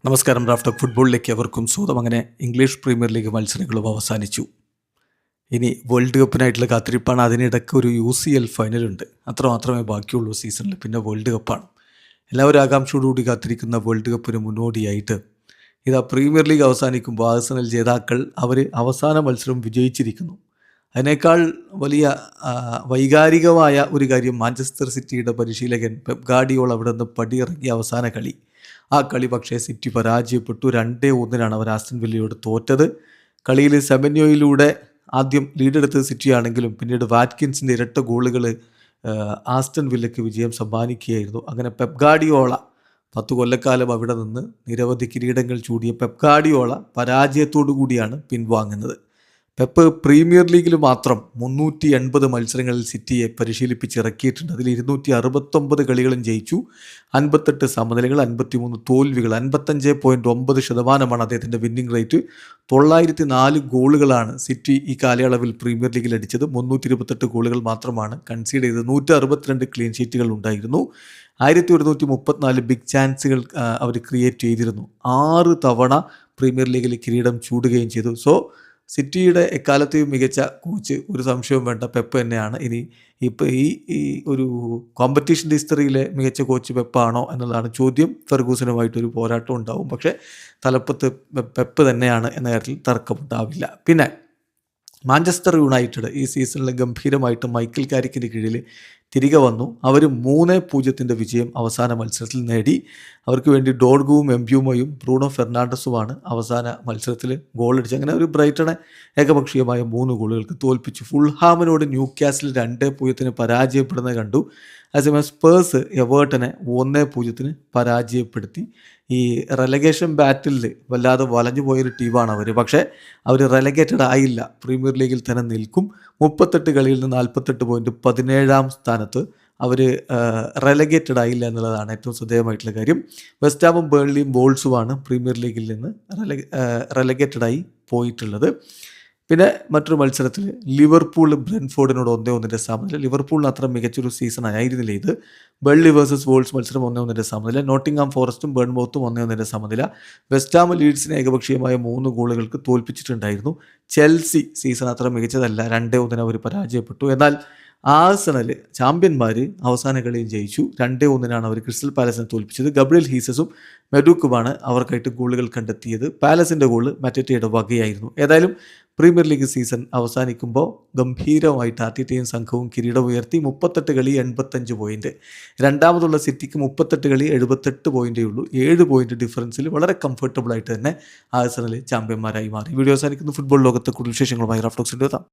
നമസ്കാരം. Raf talk ഫുട്ബോളിലേക്ക് അവർക്കും സ്വാഗതം. അങ്ങനെ ഇംഗ്ലീഷ് പ്രീമിയർ ലീഗ് മത്സരങ്ങളും അവസാനിച്ചു. ഇനി വേൾഡ് കപ്പിനായിട്ടുള്ള കാത്തിരിപ്പാണ്. അതിനിടയ്ക്ക് ഒരു UCL ഫൈനലുണ്ട്. അത്ര മാത്രമേ ബാക്കിയുള്ളൂ സീസണിൽ. പിന്നെ വേൾഡ് കപ്പാണ്. എല്ലാവരും ആകാംക്ഷയോടുകൂടി കാത്തിരിക്കുന്ന വേൾഡ് കപ്പിന് മുന്നോടിയായിട്ട് ഇതാ പ്രീമിയർ ലീഗ് അവസാനിക്കുമ്പോൾ ആഴ്സണൽ ജേതാക്കൾ അവർ അവസാന മത്സരം വിജയിച്ചിരിക്കുന്നു. അതിനേക്കാൾ വലിയ വൈകാരികമായ ഒരു കാര്യം മാഞ്ചസ്റ്റർ സിറ്റിയുടെ പരിശീലകൻ പെപ് ഗാർഡിയോള അവിടെ നിന്ന് പടിയിറങ്ങിയ അവസാന കളി. ആ കളി പക്ഷേ സിറ്റി പരാജയപ്പെട്ടു. 2-1 അവർ ആസ്റ്റൺ വില്ലയോട് തോറ്റത്. കളിയിൽ സെമന്യോയിലൂടെ ആദ്യം ലീഡെടുത്തത് സിറ്റി ആണെങ്കിലും പിന്നീട് വാറ്റ്കിൻസിൻ്റെ ഇരട്ട ഗോളുകൾ ആസ്റ്റൺ വില്ലയ്ക്ക് വിജയം സമ്മാനിക്കുകയായിരുന്നു. അങ്ങനെ പെപ് ഗാർഡിയോള 10 കൊല്ലക്കാലം അവിടെ നിന്ന് നിരവധി കിരീടങ്ങൾ ചൂടിയ പെപ് ഗാർഡിയോള പരാജയത്തോടു കൂടിയാണ് പിൻവാങ്ങുന്നത്. പെപ്പ് പ്രീമിയർ ലീഗിൽ മാത്രം 380 മത്സരങ്ങളിൽ സിറ്റിയെ പരിശീലിപ്പിച്ചിറക്കിയിട്ടുണ്ട്. അതിൽ 269 കളികളും ജയിച്ചു, 58 സമനിലകൾ, 53 തോൽവികൾ, 55.9% അദ്ദേഹത്തിൻ്റെ വിന്നിംഗ് റേറ്റ്. 904 ഗോളുകളാണ് സിറ്റി ഈ കാലയളവിൽ പ്രീമിയർ ലീഗിൽ അടിച്ചത്. 328 ഗോളുകൾ മാത്രമാണ് കൺസീഡ് ചെയ്തത്. 162 ക്ലീൻ ഷീറ്റുകൾ ഉണ്ടായിരുന്നു. 1134 ബിഗ് ചാൻസുകൾ അവർ ക്രിയേറ്റ് ചെയ്തിരുന്നു. 6 തവണ പ്രീമിയർ ലീഗിൽ കിരീടം ചൂടുകയും ചെയ്തു. സോ സിറ്റിയുടെ എക്കാലത്തെയും മികച്ച കോച്ച്, ഒരു സംശയവും വേണ്ട, പെപ്പ് തന്നെയാണ്. ഇനി ഇപ്പോൾ ഈ ഒരു കോമ്പറ്റീഷൻ്റെ ഹിസ്റ്ററിയിലെ മികച്ച കോച്ച് പെപ്പാണോ എന്നുള്ളതാണ് ചോദ്യം. ഫെർഗൂസനുമായിട്ടൊരു പോരാട്ടം ഉണ്ടാവും, പക്ഷേ തലപ്പത്ത് പെപ്പ് തന്നെയാണ് എന്ന കാര്യത്തിൽ തർക്കമുണ്ടാവില്ല. പിന്നെ മാഞ്ചസ്റ്റർ യുണൈറ്റഡ് ഈ സീസണിൽ ഗംഭീരമായിട്ട് മൈക്കൽ കാരിക്കിൻ്റെ കീഴിൽ തിരികെ വന്നു. അവർ 3-0 വിജയം അവസാന മത്സരത്തിൽ നേടി. അവർക്ക് വേണ്ടി ഡോർഗുവും എംബ്യൂമയും ബ്രൂണോ ഫെർണാണ്ടസുമാണ് അവസാന മത്സരത്തിൽ ഗോളടിച്ച്. അങ്ങനെ ഒരു ബ്രൈറ്റണെ ഏകപക്ഷീയമായ 3 ഗോളുകൾക്ക് തോൽപ്പിച്ചു. ഫുൾഹാമിനോട് ന്യൂക്കാസിൽ 2-0 പരാജയപ്പെടുന്നത് കണ്ടു. അതേസമയം സ്പേഴ്സ് എവേർട്ടനെ 1-0 പരാജയപ്പെടുത്തി. ഈ റെലഗേഷൻ ബാറ്റിൽ വല്ലാതെ വലഞ്ഞു പോയൊരു ടീമാണ് അവർ. പക്ഷേ അവർ റെലഗേറ്റഡ് ആയില്ല, പ്രീമിയർ ലീഗിൽ തന്നെ നിൽക്കും. 38 കളിയിൽ നിന്ന് 48 പോയിൻറ്റ്, 17ാം സ്ഥാനത്ത്. അവർ റെലഗേറ്റഡ് ആയില്ല എന്നുള്ളതാണ് ഏറ്റവും ശ്രദ്ധേയമായിട്ടുള്ള കാര്യം. വെസ്റ്റ് ഹാമും ബേൺലിയും വോൾസുമാണ് പ്രീമിയർ ലീഗിൽ നിന്ന് റെലഗേറ്റഡായി പോയിട്ടുള്ളത്. പിന്നെ മറ്റൊരു മത്സരത്തിൽ ലിവർപൂൾ ബ്രെൻഫോർഡിനോട് 1-1 സമനില. ലിവർപൂളിന് അത്ര മികച്ചൊരു സീസൺ ആയിരുന്നില്ല ഇത്. ബേൺലി വേഴ്സസ് വോൾസ് മത്സരം 1-1 സമനില. നോട്ടിംഗ്ഹാം ഫോറസ്റ്റും ബേൺമൗത്തും 1-1 സമനില. വെസ്റ്റ് ഹാം ലീഡ്സിനെ ഏകപക്ഷീയമായ 3 ഗോളുകൾക്ക് തോൽപ്പിച്ചിട്ടുണ്ടായിരുന്നു. ചെൽസി സീസൺ അത്ര മികച്ചതല്ല, 2-1 അവർ പരാജയപ്പെട്ടു. എന്നാൽ ആഴ്സണൽ ചാമ്പ്യന്മാർ അവസാന കളിയിൽ ജയിച്ചു. 2-1 അവർ ക്രിസ്റ്റൽ പാലസിനെ തോൽപ്പിച്ചത്. ഗബ്രിയൽ ഹീസസും മെഡൂക്കുമാണ് അവർക്കായിട്ട് ഗോളുകൾ കണ്ടെത്തിയത്. പാലസിൻ്റെ ഗോൾ മറ്റേറ്റയുടെ വകയായിരുന്നു. ഏതായാലും പ്രീമിയർ ലീഗ് സീസൺ അവസാനിക്കുമ്പോൾ ഗംഭീരമായിട്ട് ആർട്ടിറ്റയും സംഘവും കിരീടം ഉയർത്തി. 38 കളി 85 പോയിൻറ്റ്. രണ്ടാമതുള്ള സിറ്റിക്ക് 38 കളി 78 പോയിൻറ്റേ ഉള്ളൂ. 7 പോയിൻറ്റ് ഡിഫറൻസിൽ വളരെ കംഫർട്ടബിളായിട്ട് തന്നെ ആഴ്സണൽ ചാമ്പ്യന്മാരായി മാറി. വീഡിയോ അവസാനിക്കുന്ന ഫുട്ബോൾ ലോകത്തെ കൂടുതൽ വിശേഷങ്ങളുമായി റാഫ് ടോക്സിൻ്റെ എത്താം.